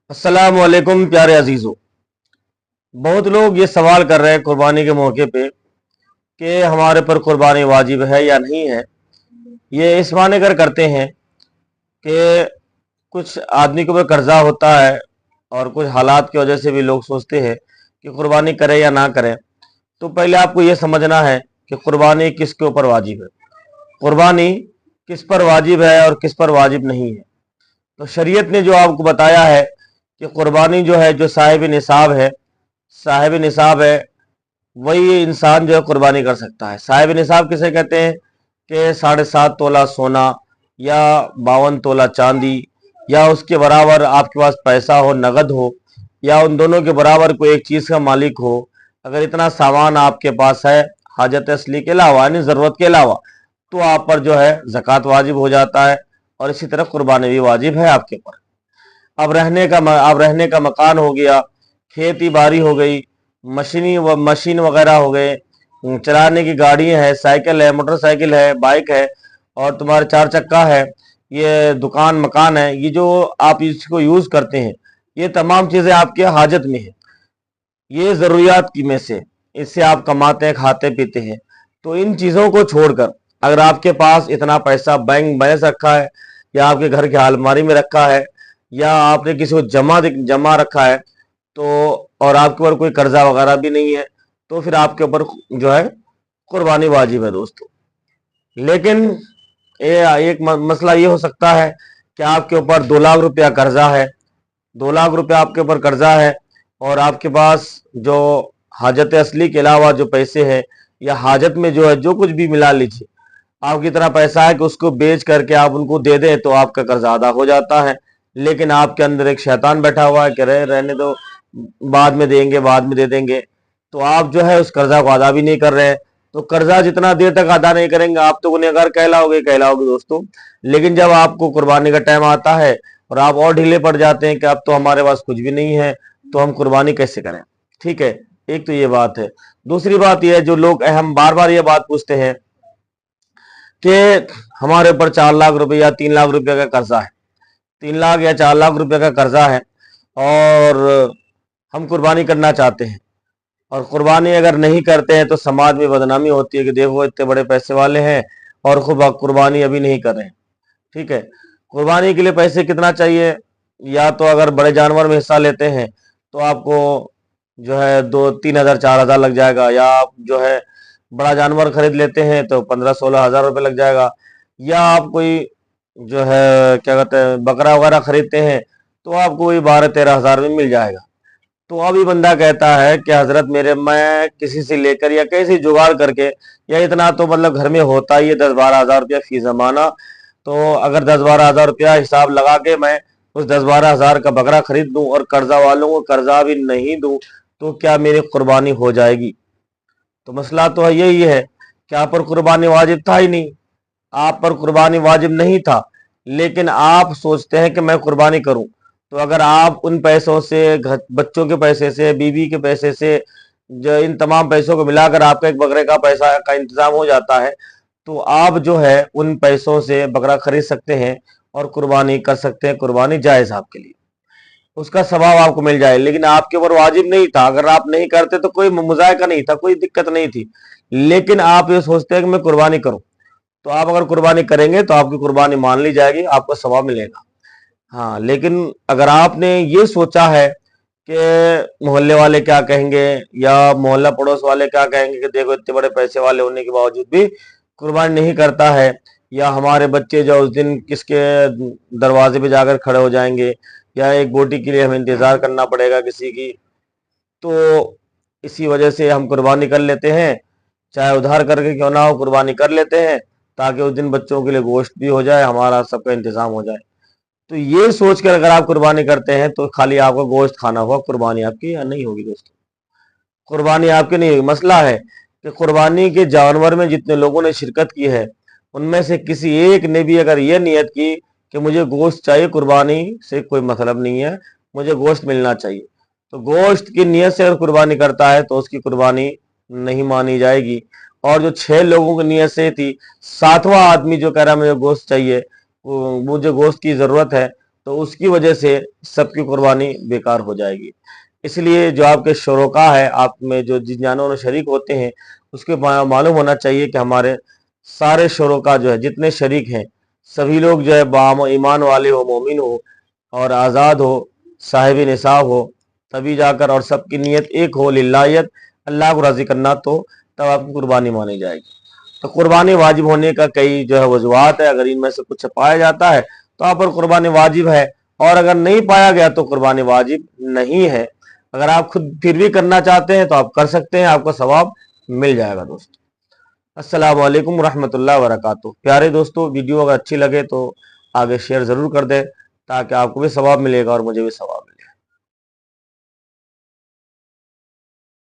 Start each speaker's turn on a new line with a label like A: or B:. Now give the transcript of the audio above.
A: अस्सलाम वालेकुम प्यारे अजीजों। बहुत लोग ये सवाल कर रहे हैं कुर्बानी के मौके पे कि हमारे पर कुर्बानी वाजिब है या नहीं है। ये इस माने कर करते हैं कि कुछ आदमी के ऊपर कर्जा होता है और कुछ हालात की वजह से भी लोग सोचते हैं कि कुर्बानी करें या ना करें। तो पहले आपको ये समझना है कि कुर्बानी किसके ऊपर वाजिब है, कुर्बानी किस पर वाजिब है और किस पर वाजिब नहीं है। तो शरीयत ने जो आपको बताया है कि कुर्बानी जो है, जो साहिब निसाब है वही इंसान जो है कुर्बानी कर सकता है। साहिब निसाब किसे कहते हैं कि 7.5 तोला सोना या 52 तोला चांदी या उसके बराबर आपके पास पैसा हो, नगद हो, या उन दोनों के बराबर कोई एक चीज़ का मालिक हो। अगर इतना सामान आपके पास है हाजत असली के अलावा, यानी ज़रूरत के अलावा, तो आप पर जो है ज़कात वाजिब हो जाता है और इसी तरह कुर्बानी भी वाजिब है आपके ऊपर। अब रहने का मकान हो गया, खेती बाड़ी हो गई, मशीन वगैरह हो गए, चलाने की गाड़ियां है, साइकिल है, मोटरसाइकिल है, बाइक है, और तुम्हारे 4 चक्का है, ये दुकान मकान है, ये जो आप इसको यूज करते हैं, ये तमाम चीजें आपके हाजत में है, ये जरूरियात की में से, इससे आप कमाते हैं, खाते पीते हैं। तो इन चीजों को छोड़कर अगर आपके पास इतना पैसा बैंक बैलेंस रखा है, या आपके घर की अलमारी में रखा है, या आपने किसी को जमा रखा है, तो और आपके ऊपर कोई कर्जा वगैरह भी नहीं है, तो फिर आपके ऊपर जो है कुर्बानी वाजिब है दोस्तों। लेकिन एक मसला ये हो सकता है कि आपके ऊपर 2 लाख रुपया कर्जा है, 2 लाख रुपया आपके ऊपर कर्जा है, और आपके पास जो हाजत असली के अलावा जो पैसे हैं, या हाजत में जो है जो कुछ भी मिला लीजिए, आपकी इतना पैसा है कि उसको बेच करके आप उनको दे दें तो आपका कर्जा अदा हो जाता है। लेकिन आपके अंदर एक शैतान बैठा हुआ है कि रहने दो, बाद में देंगे, बाद में दे देंगे, तो आप जो है उस कर्जा को अदा भी नहीं कर रहे हैं। तो कर्जा जितना देर तक अदा नहीं करेंगे आप तो गुनहगार कहलाओगे दोस्तों। लेकिन जब आपको कुर्बानी का टाइम आता है और आप और ढीले पड़ जाते हैं कि अब तो हमारे पास कुछ भी नहीं है, तो हम कुर्बानी कैसे करें। ठीक है, एक तो ये बात है। दूसरी बात यह है, जो लोग हम बार बार ये बात पूछते हैं कि हमारे ऊपर 4 लाख रुपए या 3 लाख रुपए का कर्जा है, 3 लाख या 4 लाख रुपए का कर्जा है, और हम कुर्बानी करना चाहते हैं, और कुर्बानी अगर नहीं करते हैं तो समाज में बदनामी होती है कि देखो इतने बड़े पैसे वाले हैं और खुद कुर्बानी अभी नहीं कर रहे हैं। ठीक है, कुर्बानी के लिए पैसे कितना चाहिए, या तो अगर बड़े जानवर में हिस्सा लेते हैं तो आपको जो है 2-3 हज़ार 4 हज़ार लग जाएगा, या आप जो है बड़ा जानवर खरीद लेते हैं तो 15-16 हज़ार रुपये लग जाएगा, या आप कोई जो है क्या कहते हैं बकरा वगैरह खरीदते हैं तो आपको वही 12-13 हज़ार में मिल जाएगा। तो अभी बंदा कहता है कि हजरत मेरे, मैं किसी से लेकर या कैसे जुगाड़ करके, या इतना तो मतलब घर में होता ही है 10-12 हज़ार रुपया फी जमाना, तो अगर 10-12 हज़ार रुपया हिसाब लगा के मैं उस 10-12 हज़ार का बकरा खरीद दूं और कर्जा वालों को कर्जा भी नहीं दूं, तो क्या मेरी कुर्बानी हो जाएगी। तो मसला तो यही है कि आप पर कुर्बानी वाजिब था ही नहीं, आप पर कुर्बानी वाजिब नहीं था, लेकिन आप सोचते हैं कि मैं कुर्बानी करूं। तो अगर आप उन पैसों से, बच्चों के पैसे से, बीवी के पैसे से, जो इन तमाम पैसों को मिलाकर आपका एक बकरे का पैसा का इंतजाम हो जाता है, तो आप जो है उन पैसों से बकरा खरीद सकते हैं और कुर्बानी कर सकते हैं। कुर्बानी जायज़ आपके लिए, उसका सवाब आपको मिल जाए। लेकिन आपके ऊपर वाजिब नहीं था, अगर आप नहीं करते तो कोई मुजायका नहीं था, कोई दिक्कत नहीं थी। लेकिन आप ये सोचते हैं कि मैं कुर्बानी करूं, तो आप अगर कुर्बानी करेंगे तो आपकी कुर्बानी मान ली जाएगी, आपको सवाब मिलेगा। हाँ, लेकिन अगर आपने ये सोचा है कि मोहल्ले वाले क्या कहेंगे, या मोहल्ला पड़ोस वाले क्या कहेंगे कि देखो इतने बड़े पैसे वाले होने के बावजूद भी कुर्बानी नहीं करता है, या हमारे बच्चे जो उस दिन किसके दरवाजे पे जाकर खड़े हो जाएंगे, या एक बोटी के लिए हमें इंतजार करना पड़ेगा किसी की, तो इसी वजह से हम कुर्बानी कर लेते हैं, चाहे उधार करके क्यों ना हो कुर्बानी कर लेते हैं, ताकि उस दिन बच्चों के लिए गोश्त भी हो जाए, हमारा सबका इंतजाम हो जाए। तो ये सोचकर अगर आप कुर्बानी करते हैं तो खाली आपको गोश्त खाना होगा, कुर्बानी आपकी या नहीं होगी दोस्तों, कुर्बानी आपकी नहीं होगी। मसला है कि कुर्बानी के जानवर में जितने लोगों ने शिरकत की है, उनमें से किसी एक ने भी अगर ये नियत की कि मुझे गोश्त चाहिए, कुर्बानी से कोई मतलब नहीं है, मुझे गोश्त मिलना चाहिए, तो गोश्त की नियत से अगर कुर्बानी करता है तो उसकी कुर्बानी नहीं मानी जाएगी। और जो 6 लोगों की नियत से थी, 7वां आदमी जो कह रहा है मुझे गोश्त चाहिए, मुझे गोश्त की जरूरत है, तो उसकी वजह से सबकी कुर्बानी बेकार हो जाएगी। इसलिए जो आपके शुरका है, आप में जो जिन जानवरों में शरीक होते हैं, उसके मालूम होना चाहिए कि हमारे सारे शुरका जो है, जितने शरीक हैं, सभी लोग जो है बाम ईमान वाले हो, मोमिन हो और आज़ाद हो, साहिब निसाब हो, तभी जाकर, और सबकी नीयत एक हो, लिल्लाहियत, अल्लाह को राज़ी करना, तो तब आपकी कुर्बानी मानी जाएगी। तो कुर्बानी वाजिब होने का कई जो है वजूहात है। अगर इनमें से कुछ पाया जाता है तो आप पर कुर्बानी वाजिब है, और अगर नहीं पाया गया तो कुर्बानी वाजिब नहीं है। अगर आप खुद फिर भी करना चाहते हैं तो आप कर सकते हैं, आपको सवाब मिल जाएगा। दोस्तों, अस्सलामु अलैकुम रहमतुल्लाहि व बरकातुहू। प्यारे दोस्तों, वीडियो अगर अच्छी लगे तो आगे शेयर ज़रूर कर दें, ताकि आपको भी सवाब मिलेगा और मुझे भी सवाब।